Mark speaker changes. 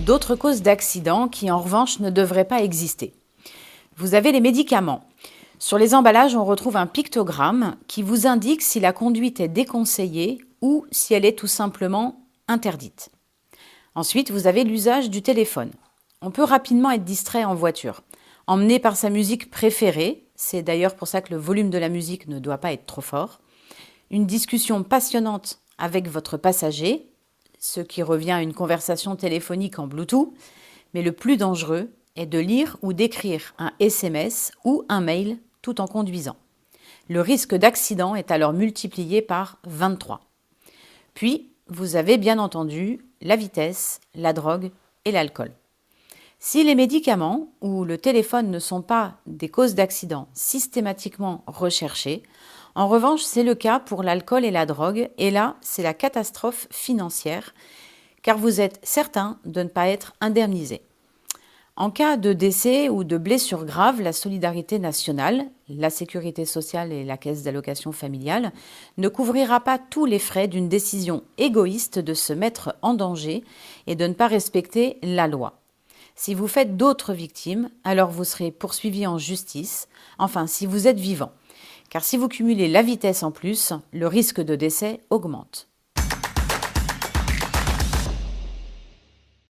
Speaker 1: d'autres causes d'accidents qui, en revanche, ne devraient pas exister. Vous avez les médicaments. Sur les emballages, on retrouve un pictogramme qui vous indique si la conduite est déconseillée ou si elle est tout simplement interdite. Ensuite, vous avez l'usage du téléphone. On peut rapidement être distrait en voiture. Emmené par sa musique préférée, c'est d'ailleurs pour ça que le volume de la musique ne doit pas être trop fort. Une discussion passionnante avec votre passager, ce qui revient à une conversation téléphonique en Bluetooth, mais le plus dangereux est de lire ou d'écrire un SMS ou un mail tout en conduisant. Le risque d'accident est alors multiplié par 23. Puis, vous avez bien entendu la vitesse, la drogue et l'alcool. Si les médicaments ou le téléphone ne sont pas des causes d'accident systématiquement recherchées, en revanche, c'est le cas pour l'alcool et la drogue, et là, c'est la catastrophe financière, car vous êtes certain de ne pas être indemnisé. En cas de décès ou de blessure grave, la solidarité nationale, la sécurité sociale et la caisse d'allocation familiale ne couvrira pas tous les frais d'une décision égoïste de se mettre en danger et de ne pas respecter la loi. Si vous faites d'autres victimes, alors vous serez poursuivi en justice, enfin si vous êtes vivant. Car si vous cumulez la vitesse en plus, le risque de décès augmente.